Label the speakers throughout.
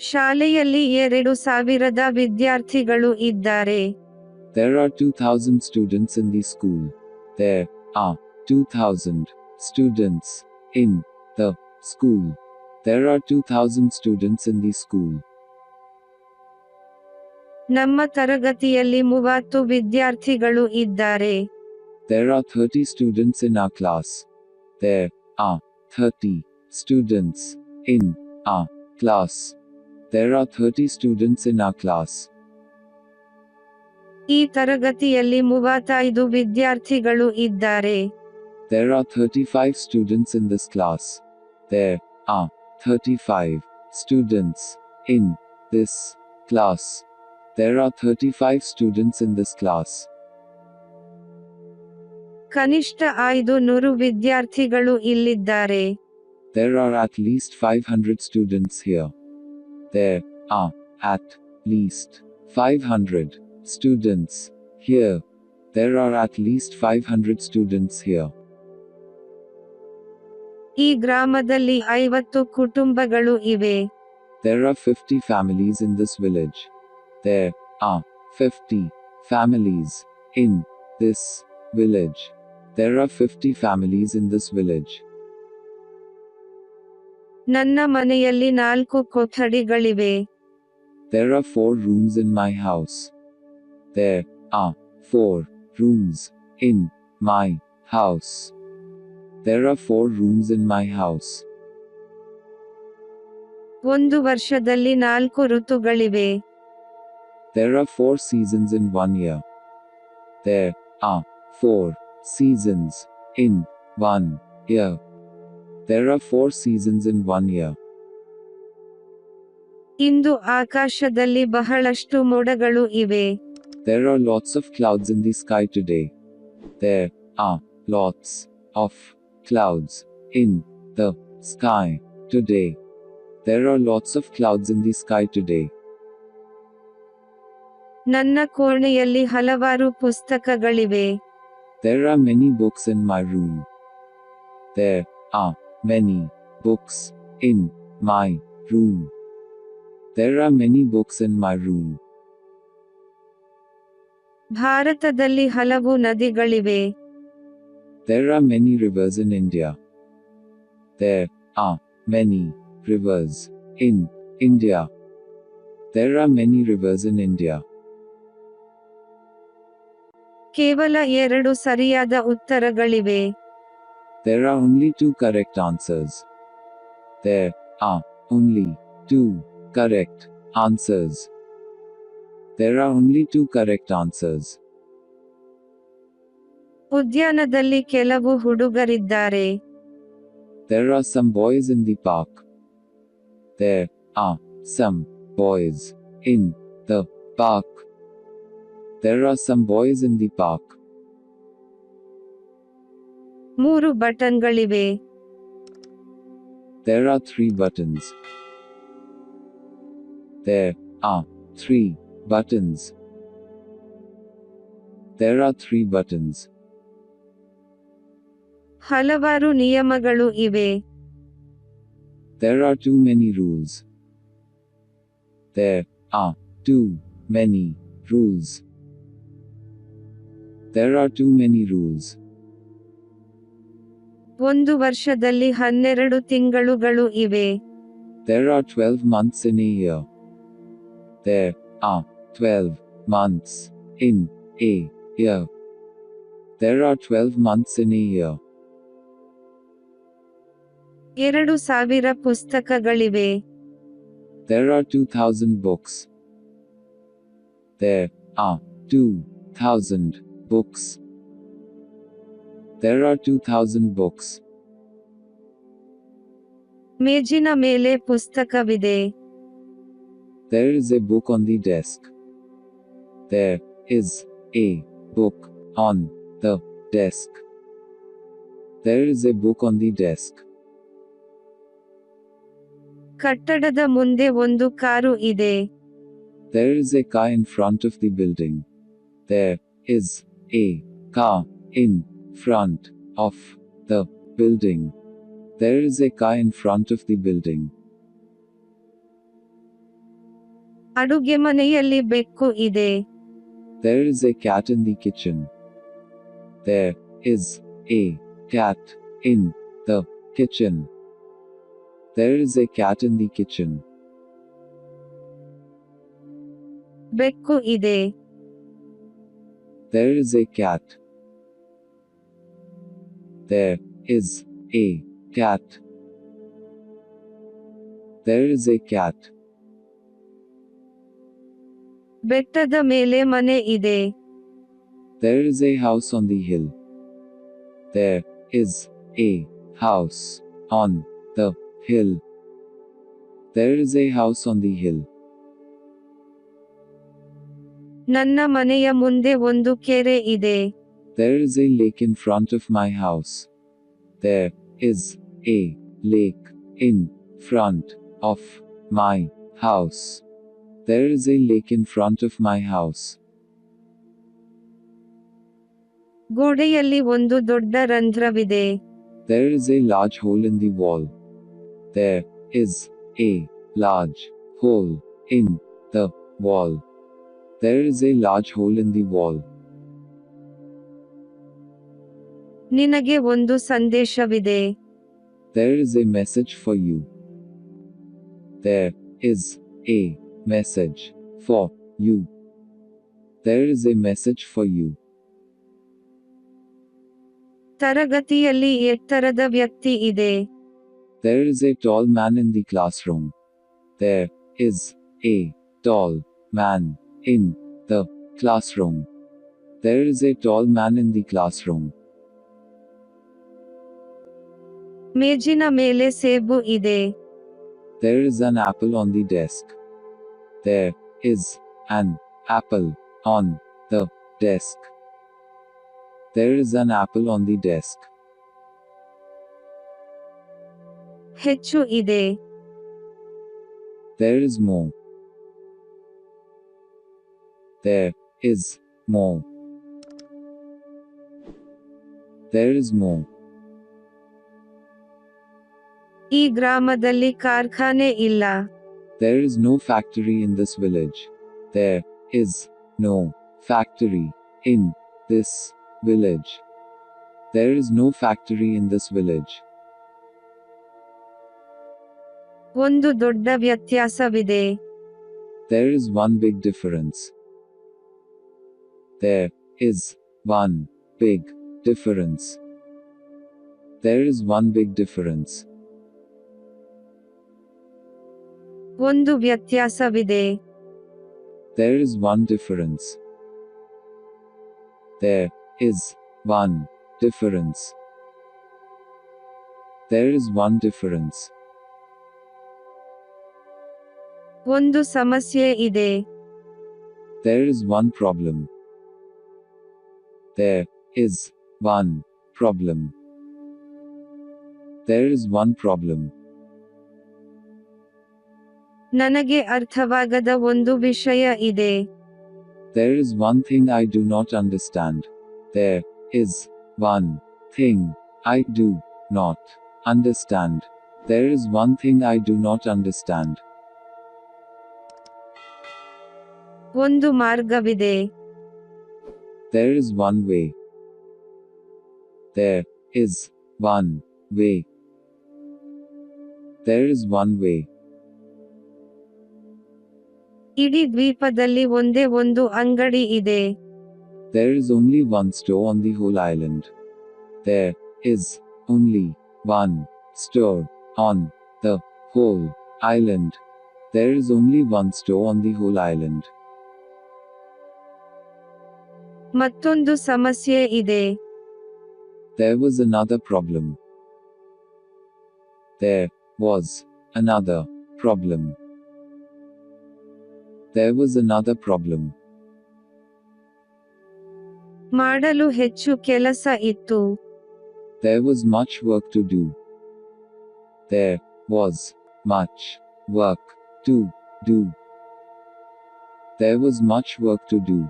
Speaker 1: ಶಾಲೆಯಲ್ಲಿ 2000 ವಿದ್ಯಾರ್ಥಿಗಳು ಇದ್ದಾರೆ.
Speaker 2: There are 2000 students in the school. There are 2000 students in the school. There are 2000 students in the school.
Speaker 1: ನಮ್ಮ ತರಗತಿಯಲ್ಲಿ 30 ವಿದ್ಯಾರ್ಥಿಗಳು ಇದ್ದಾರೆ.
Speaker 2: There are 30 students in our class. There are 30 students in our class. There are 30 students in our class.
Speaker 1: ಈ ತರಗತಿಯಲ್ಲಿ 35 ವಿದ್ಯಾರ್ಥಿಗಳು ಇದ್ದಾರೆ.
Speaker 2: There are 35 students in this class. There are 35 students in this class. There are 35 students in this class.
Speaker 1: ಕನಿಷ್ಠ 500 ವಿದ್ಯಾರ್ಥಿಗಳು ಇಲ್ಲಿದ್ದಾರೆ.
Speaker 2: There are at least 500 students here. There are at least 500 students here. There are at least 500 students here.
Speaker 1: ಈ ಗ್ರಾಮದಲ್ಲಿ 50 ಕುಟುಂಬಗಳು ಇವೆ.
Speaker 2: There are 50 families in this village. There are 50 families in this village. There are 50 families in this village.
Speaker 1: ನನ್ನ ಮನೆಯಲ್ಲಿ 4 ಕೊಠಡಿಗಳಿವೆ.
Speaker 2: There are 4 rooms in my house. There are 4 rooms in my house. There are 4 rooms in my house.
Speaker 1: ಒಂದು ವರ್ಷದಲ್ಲಿ 4 ಋತುಗಳಿವೆ.
Speaker 2: There are 4 seasons in 1 year. There are 4 seasons in 1 year. There are 4 seasons in 1 year.
Speaker 1: ಇಂದು ಆಕಾಶದಲ್ಲಿ ಬಹಳಷ್ಟು ಮೋಡಗಳು ಇವೆ.
Speaker 2: There are lots of clouds in the sky today. There are lots of clouds in the sky today. There are lots of clouds in the sky today.
Speaker 1: ನನ್ನ ಕೋಣೆಯಲ್ಲಿ ಹಲವಾರು ಪುಸ್ತಕಗಳಿವೆ.
Speaker 2: There are many books in my room. There are many books in my room. There are many books in my room.
Speaker 1: ಭಾರತದಲ್ಲಿ ಹಲವು ನದಿಗಳಿವೆ.
Speaker 2: There are many rivers in India. There are many rivers in India. There are many rivers in India.
Speaker 1: ಕೇವಲ 2 ಸರಿಯಾದ ಉತ್ತರಗಳಿವೆ.
Speaker 2: There are only 2 correct answers. There are only 2 correct answers. There are only 2 correct answers.
Speaker 1: ಉದ್ಯಾನದಲ್ಲಿ ಕೆಲವು ಹುಡುಗರಿದ್ದಾರೆ.
Speaker 2: There are some boys in the park. There are some boys in the park. There are some boys in the park.
Speaker 1: 3 ಬಟನ್ಗಳಿವೆ.
Speaker 2: There are 3 buttons. There are 3 buttons. There are 3 buttons.
Speaker 1: ಹಲವಾರು ನಿಯಮಗಳು ಇವೆ.
Speaker 2: There are too many rules. There are too many rules. There are too many rules.
Speaker 1: 1 ವರ್ಷದಲ್ಲಿ 12 ತಿಂಗಳುಗಳು ಇವೆ.
Speaker 2: There are 12 months in a year. There are 12 months in a year. There are 12 months in a year.
Speaker 1: 2000 ಪುಸ್ತಕಗಳಿವೆ.
Speaker 2: There are 2000 books. There are 2000 books. There are 2000 books.
Speaker 1: ಮೇಜಿನ ಮೇಲೆ ಪುಸ್ತಕವಿದೆ.
Speaker 2: There is a book on the desk. There is a book on the desk. There is a book on the desk.
Speaker 1: ಕಟ್ಟಡದ ಮುಂದೆ ಒಂದು car ಇದೆ.
Speaker 2: There is a car in front of the building. There is a car in front of the building. There is a car in front of the building.
Speaker 1: ಅಡುಗೆಮನೆಯಲ್ಲಿ ಬೆಕ್ಕು ಇದೆ.
Speaker 2: There is a cat in the kitchen. There is a cat in the kitchen. There is a cat in the kitchen.
Speaker 1: ಬೆಕ್ಕು ಇದೆ.
Speaker 2: There is a cat. There is a cat. There is a cat.
Speaker 1: ಬೆಟ್ಟದ ಮೇಲೆ ಮನೆ ಇದೆ.
Speaker 2: There is a house on the hill. There is a house on the hill. There is a house on the hill.
Speaker 1: ನನ್ನ ಮನೆಯ ಮುಂದೆ ಒಂದು ಕೆರೆ ಇದೆ.
Speaker 2: There is a lake in front of my house. There is a lake in front of my house. There is a lake in front of my house.
Speaker 1: ಗೋಡೆಯಲ್ಲಿ ಒಂದು ದೊಡ್ಡ ರಂಧ್ರವಿದೆ.
Speaker 2: There is a large hole in the wall. There is a large hole in the wall. There is a large hole in the wall.
Speaker 1: ನಿನಗೆ ಒಂದು ಸಂದೇಶವಿದೆ.
Speaker 2: There is a message for you. There is a message for you. There is a message for you.
Speaker 1: ತರಗತಿಯಲ್ಲಿ ಎತ್ತರದ ವ್ಯಕ್ತಿ ಇದೆ.
Speaker 2: There is a tall man in the classroom. There is a tall man in the classroom. There is a tall man in the classroom.
Speaker 1: ಮೇಜಿನ ಮೇಲೆ ಸೇಬು ಇದೆ.
Speaker 2: There is an apple on the desk. There is an apple on the desk. There is an apple on the desk.
Speaker 1: ಹೆಚ್ಚು ಇದೆ.
Speaker 2: There is more. There is more. There is more.
Speaker 1: ಈ ಗ್ರಾಮದಲ್ಲಿ ಕಾರ್ಖಾನೆ ಇಲ್ಲ.
Speaker 2: There is no factory in this village. There is no factory in this village. There is no factory in this village.
Speaker 1: ಒಂದು ದೊಡ್ಡ ವ್ಯತ್ಯಾಸವಿದೆ.
Speaker 2: There is one big difference. There is one big difference. There is one big difference.
Speaker 1: ಒಂದು ವ್ಯತ್ಯಾಸವಿದೆ.
Speaker 2: There is one difference. There is one difference. There is one difference.
Speaker 1: ಒಂದು ಸಮಸ್ಯೆ ಇದೆ.
Speaker 2: There is one problem. There is one problem. There is one problem.
Speaker 1: ನನಗೆ ಅರ್ಥವಾಗದ ಒಂದು ವಿಷಯ ಇದೆ.
Speaker 2: There is one thing I do not understand. There is one thing I do not understand. There is one thing I do not understand.
Speaker 1: ಒಂದು ಮಾರ್ಗವಿದೆ.
Speaker 2: There is one way. There is one way. There is one way.
Speaker 1: ಇಡೀ ದ್ವೀಪದಲ್ಲಿ ಒಂದೇ ಒಂದು ಅಂಗಡಿ ಇದೆ.
Speaker 2: There is only one store on the whole island. There is only one store on the whole island. There is only one store on the whole island.
Speaker 1: ಮತ್ತೊಂದು ಸಮಸ್ಯೆ ಇದೆ.
Speaker 2: There was another problem. There was another problem. There was another problem.
Speaker 1: ಮಾಡಲು ಹೆಚ್ಚು ಕೆಲಸ ಇತ್ತು.
Speaker 2: There was much work to do. There was much work to do. There was much work to do.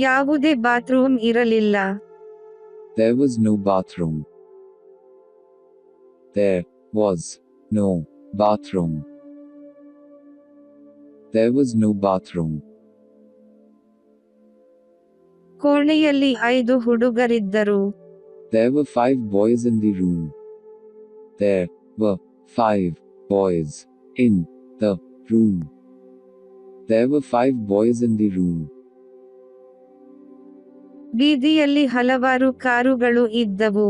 Speaker 1: ಯಾವುದೇ bathroom ಇರಲಿಲ್ಲ.
Speaker 2: There was no bathroom. There was no bathroom. There was no bathroom.
Speaker 1: ಕೋಣೆಯಲ್ಲಿ 5 ಹುಡುಗರಿದ್ದರು.
Speaker 2: There were 5 boys in the room. There were 5 boys in the room. There were 5 boys in the room.
Speaker 1: ಬೀದಿಯಲ್ಲಿ ಹಲವಾರು ಕಾರುಗಳು ಇದ್ದವು.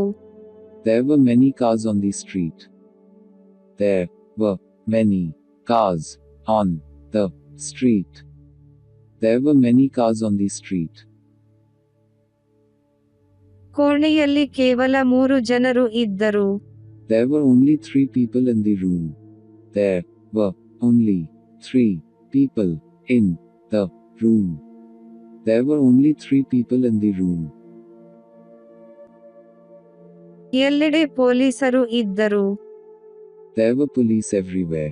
Speaker 2: There were many cars on the street. There were many cars on the street. There were many cars on the street.
Speaker 1: ಕೋಣೆಯಲ್ಲಿ ಕೇವಲ 3 ಜನರು ಇದ್ದರು.
Speaker 2: There were only 3 people in the room. There were only 3 people in the room. There were only 3 people in the room.
Speaker 1: ಎಲ್ಲೆಡೆ ಪೊಲೀಸರು ಇದ್ದರು.
Speaker 2: There were police everywhere.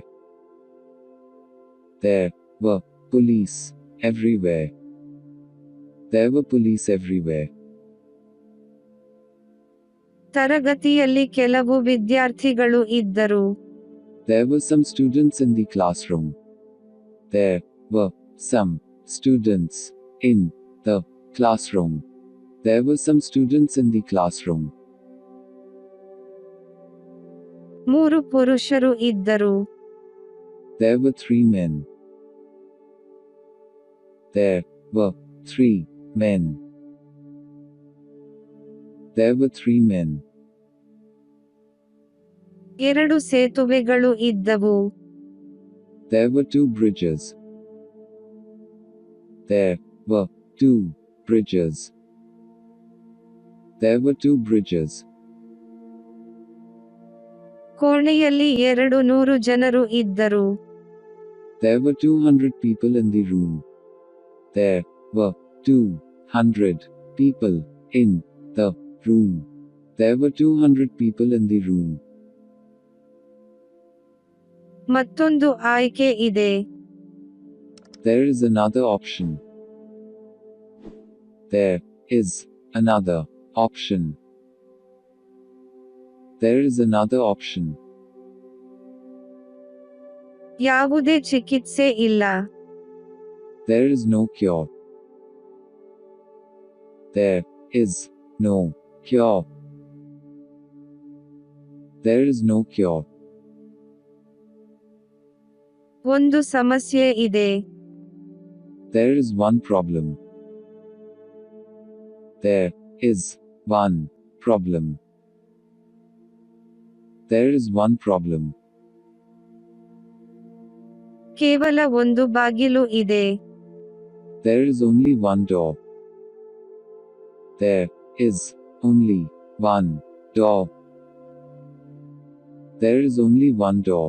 Speaker 2: There were police everywhere. There were police everywhere.
Speaker 1: ತರಗತಿಯಲ್ಲಿ ಕೆಲವು ವಿದ್ಯಾರ್ಥಿಗಳು ಇದ್ದರು.
Speaker 2: There were some students in the classroom. There were some students in the classroom. There were some students in the classroom.
Speaker 1: 3 ಪುರುಷರು ಇದ್ದರು.
Speaker 2: There were 3 men. There were 3 men. There were 3 men.
Speaker 1: 2 ಸೇತುವೆಗಳು ಇದ್ದವು.
Speaker 2: There were 2 bridges. There were 2 bridges. There were 2 bridges.
Speaker 1: ಕೋಣೆಯಲ್ಲಿ 200 ಜನರು ಇದ್ದರು.
Speaker 2: There were 200 people in the room. There were 200 people in the room. There were 200 people in the room.
Speaker 1: ಮತ್ತೊಂದು ಆಯ್ಕೆ ಇದೆ.
Speaker 2: There is another option. There is another option. There is another option.
Speaker 1: ಯಾವುದೇ ಚಿಕಿತ್ಸೆ ಇಲ್ಲ.
Speaker 2: There is no cure. There is no cure. There is no cure.
Speaker 1: ಒಂದು ಸಮಸ್ಯೆ ಇದೆ.
Speaker 2: There is one problem. There is one problem. There is one problem.
Speaker 1: ಕೇವಲ ಒಂದು ಬಾಗಿಲು ಇದೆ.
Speaker 2: There is only one door. There is only one door. There is only one door.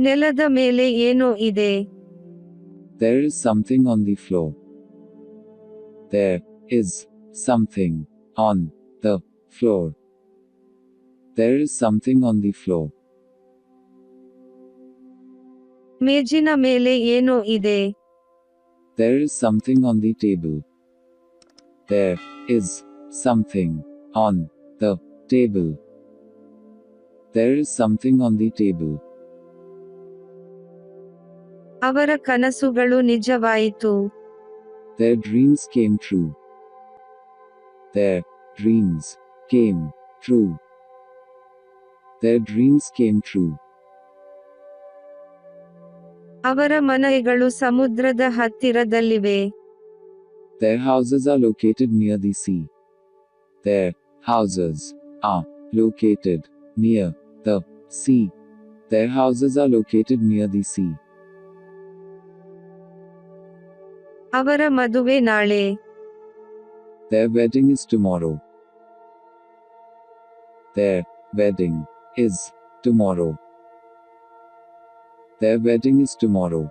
Speaker 1: ನೆಲದ ಮೇಲೆ ಏನೋ ಇದೆ.
Speaker 2: There is something on the floor. There is something on the floor. There is something on the floor.
Speaker 1: ಮೇಜಿನ ಮೇಲೆ ಏನೋ ಇದೆ.
Speaker 2: There is something on the table. There is something on the table. There is something on the table.
Speaker 1: ಅವರ ಕನಸುಗಳು ನಿಜವಾಯಿತು.
Speaker 2: Their dreams came true. Their dreams came true. Their dreams came true.
Speaker 1: ಅವರ ಮನೆಗಳು ಸಮುದ್ರದ ಹತ್ತಿರದಲ್ಲಿವೆ.
Speaker 2: Their houses are located near the sea. Their houses are located near the sea. Their houses are located near the sea.
Speaker 1: ಅವರ ಮದುವೆ ನಾಳೆ.
Speaker 2: Their wedding is tomorrow. Their wedding is tomorrow. Their wedding is tomorrow.